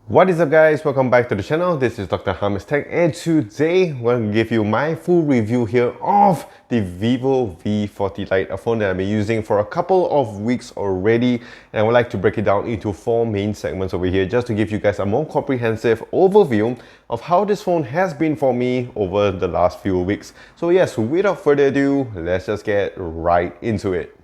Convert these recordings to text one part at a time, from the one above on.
What is up guys, welcome back to the channel. This is Dr. Hamis Tech, and today I'm going to give you my full review here of the vivo V40 Lite, a phone that I've been using for a couple of weeks already, and I would like to break it down into 4 main segments over here just to give you guys a more comprehensive overview of how this phone has been for me over the last few weeks. So yes, without further ado, let's just get right into it.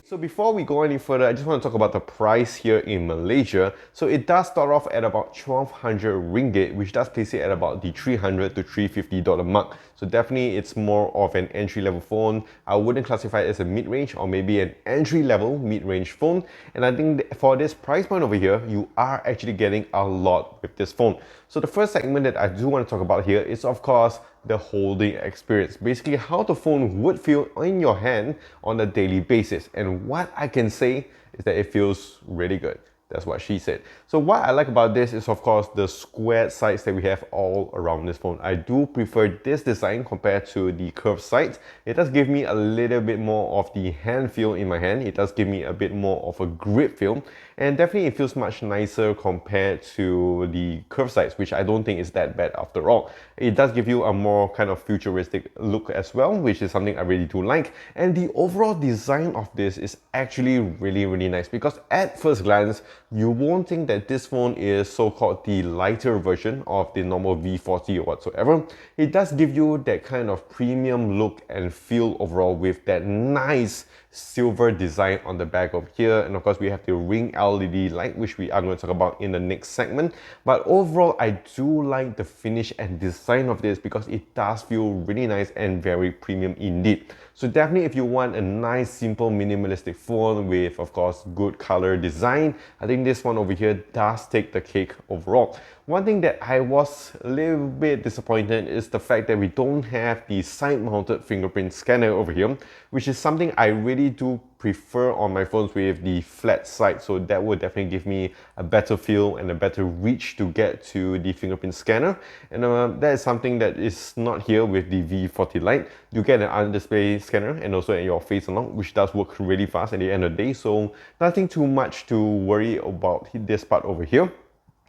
So before we go any further, I just want to talk about the price here in Malaysia. So it does start off at about 1200 ringgit, which does place it at about the $300 to $350 mark. So definitely it's more of an entry-level phone. I wouldn't classify it as a mid-range or maybe an entry-level mid-range phone. And I think for this price point over here, you are actually getting a lot with this phone. So the first segment that I do want to talk about here is of course the holding experience. Basically how the phone would feel in your hand on a daily basis. And what I can say is that it feels really good. That's what she said. So what I like about this is of course the squared sides that we have all around this phone. I do prefer this design compared to the curved sides. It does give me a little bit more of the hand feel in my hand. It does give me a bit more of a grip feel. And definitely it feels much nicer compared to the curved sides, which I don't think is that bad after all. It does give you a more kind of futuristic look as well, which is something I really do like. And the overall design of this is actually really nice, because at first glance, you won't think that this phone is so-called the lighter version of the normal V40 or whatsoever. It does give you that kind of premium look and feel overall with that nice silver design on the back of here. And of course we have the ring LED light, which we are going to talk about in the next segment. But overall I do like the finish and design of this because it does feel really nice and very premium indeed. So definitely if you want a nice simple minimalistic phone with of course good color design, I think this one over here does take the cake overall. One thing that I was a little bit disappointed is the fact that we don't have the side-mounted fingerprint scanner over here, which is something I really do prefer on my phones with the flat side. So that would definitely give me a better feel and a better reach to get to the fingerprint scanner. And that is something that is not here with the V40 Lite. You get an under-display scanner and also at your face unlock, which does work really fast at the end of the day. So nothing too much to worry about this part over here.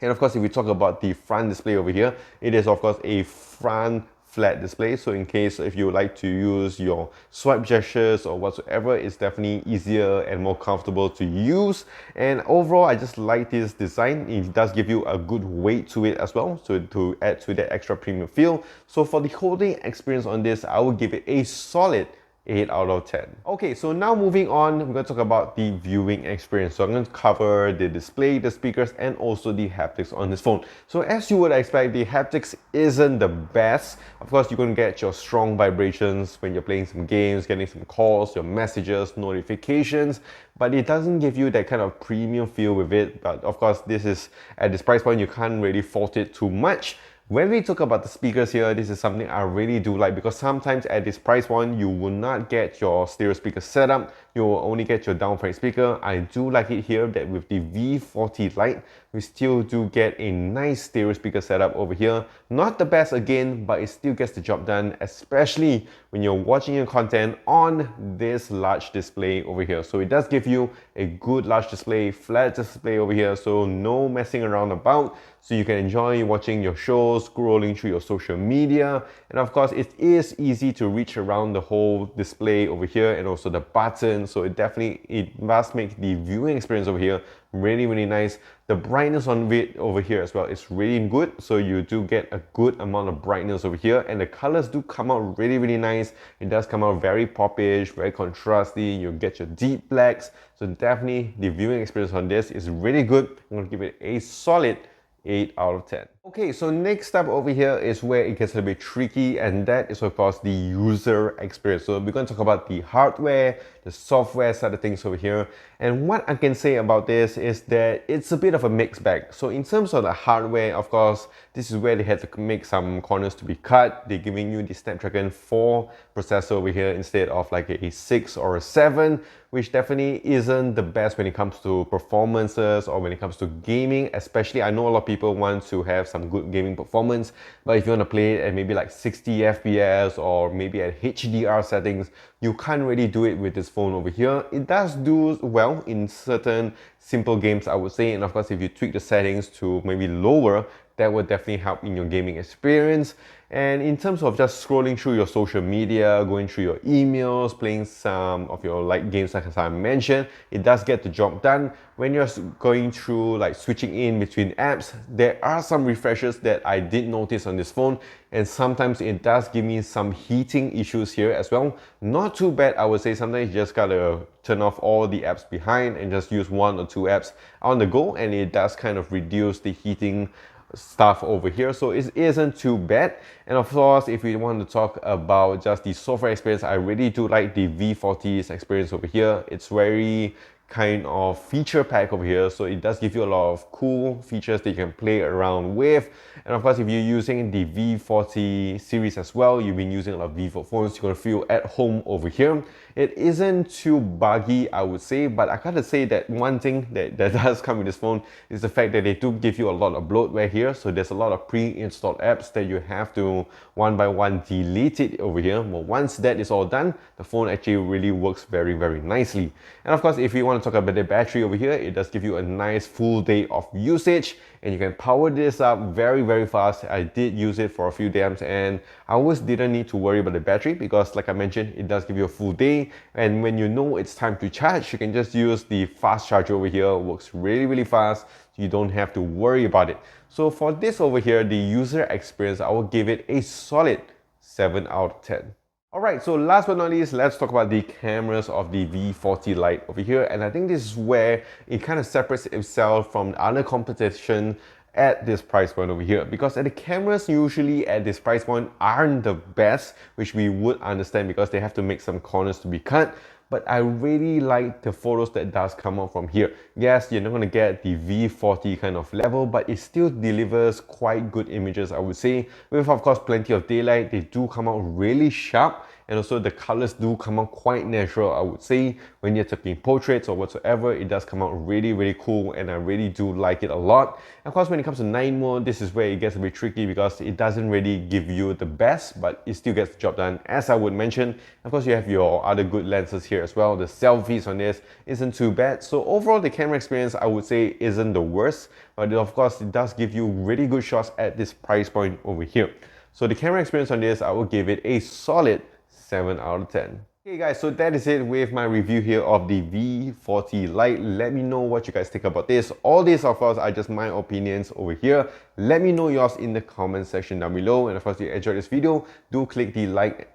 And of course, if we talk about the front display over here, it is of course a front flat display. So in case if you would like to use your swipe gestures or whatsoever, it's definitely easier and more comfortable to use. And overall, I just like this design. It does give you a good weight to it as well, so to add to that extra premium feel. So for the holding experience on this, I would give it a solid 8 out of 10. Okay, so now moving on, we're going to talk about the viewing experience. So I'm going to cover the display, the speakers, and also the haptics on this phone. So as you would expect, the haptics isn't the best. Of course, you're going to get your strong vibrations when you're playing some games, getting some calls, your messages, notifications, but it doesn't give you that kind of premium feel with it. But of course, this is at this price point, you can't really fault it too much. When we talk about the speakers here, this is something I really do like, because sometimes at this price point, you will not get your stereo speaker setup. You will only get your downframe speaker. I do like it here that with the V40 Lite, we still do get a nice stereo speaker setup over here. Not the best again, but it still gets the job done, especially when you're watching your content on this large display over here. So it does give you a good large display, flat display over here, so no messing around about. So you can enjoy watching your shows, scrolling through your social media. And of course, it is easy to reach around the whole display over here and also the buttons. So it must make the viewing experience over here really nice. The brightness on it over here as well is really good. So you do get a good amount of brightness over here, and the colors do come out really nice. It does come out very popish, very contrasty. You get your deep blacks. So definitely the viewing experience on this is really good. I'm going to give it a solid 8 out of 10. Okay, so next up over here is where it gets a bit tricky, and that is of course the user experience. So we're going to talk about the hardware, the software side of things over here. And what I can say about this is that it's a bit of a mixed bag. So in terms of the hardware, of course, this is where they had to make some corners to be cut. They're giving you the Snapdragon 4 processor over here instead of like a 6 or a 7, which definitely isn't the best when it comes to performances or when it comes to gaming. Especially, I know a lot of people want to have some good gaming performance. But if you want to play it at maybe like 60 FPS or maybe at HDR settings, you can't really do it with this phone over here. It does do well in certain simple games, I would say, and of course if you tweak the settings to maybe lower, that would definitely help in your gaming experience. And in terms of just scrolling through your social media, going through your emails, playing some of your light games like as I mentioned, it does get the job done. When you're going through like switching in between apps, there are some refreshes that I did notice on this phone, and sometimes it does give me some heating issues here as well. Not too bad, I would say. Sometimes you just gotta turn off all the apps behind and just use 1 or 2 apps on the go, and it does kind of reduce the heating stuff over here, so it isn't too bad. And of course, if we want to talk about just the software experience, I really do like the V40's experience over here. It's very kind of feature pack over here, so it does give you a lot of cool features that you can play around with. And of course, if you're using the V40 series as well, you've been using a lot of Vivo phones, you're gonna feel at home over here. It isn't too buggy, I would say, but I gotta say that one thing that does come with this phone is the fact that they do give you a lot of bloatware here. So there's a lot of pre-installed apps that you have to one by one delete it over here. But once that is all done, the phone actually really works very, very nicely. And of course, if you want to talk about the battery over here, it does give you a nice full day of usage, and you can power this up very, very fast. I did use it for a few days, and I always didn't need to worry about the battery because, like I mentioned, it does give you a full day. And when you know it's time to charge, you can just use the fast charger over here. It works really, really fast. You don't have to worry about it. So for this over here, the user experience, I will give it a solid 7 out of 10. Alright, so last but not least, let's talk about the cameras of the V40 Lite over here. And I think this is where it kind of separates itself from the other competition at this price point over here, because the cameras usually at this price point aren't the best, which we would understand because they have to make some corners to be cut. But I really like the photos that does come out from here. Yes, you're not going to get the V40 kind of level, but it still delivers quite good images, I would say. With of course plenty of daylight, they do come out really sharp, and also the colors do come out quite natural, I would say. When you're taking portraits or whatsoever, it does come out really, really cool, and I really do like it a lot. Of course, when it comes to night mode, this is where it gets a bit tricky because it doesn't really give you the best, but it still gets the job done, as I would mention. Of course, you have your other good lenses here as well. The selfies on this isn't too bad. So overall, the camera experience, I would say, isn't the worst, but of course, it does give you really good shots at this price point over here. So the camera experience on this, I will give it a solid 7 out of 10. Okay guys, so that is it with my review here of the V40 Lite. Let me know what you guys think about this. All these of course are just my opinions over here. Let me know yours in the comment section down below. And of course, if you enjoyed this video, do click the like.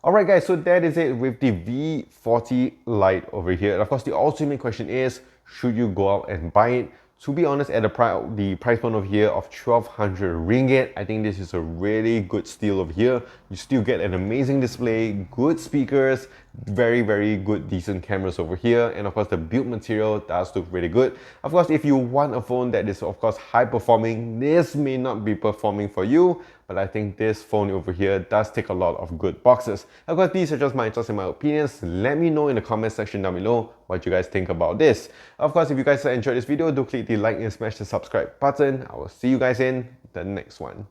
Alright guys, so that is it with the V40 Lite over here. And of course, the ultimate question is, should you go out and buy it? To be honest, at the price point over here of 1,200 ringgit, I think this is a really good steal over here. You still get an amazing display, good speakers, very, very good, decent cameras over here, and of course the build material does look really good. Of course, if you want a phone that is of course high performing, this may not be performing for you, but I think this phone over here does tick a lot of good boxes. Of course, these are just my thoughts and my opinions. Let me know in the comment section down below what you guys think about this. Of course, if you guys enjoyed this video, do click the like and smash the subscribe button. I will see you guys in the next one.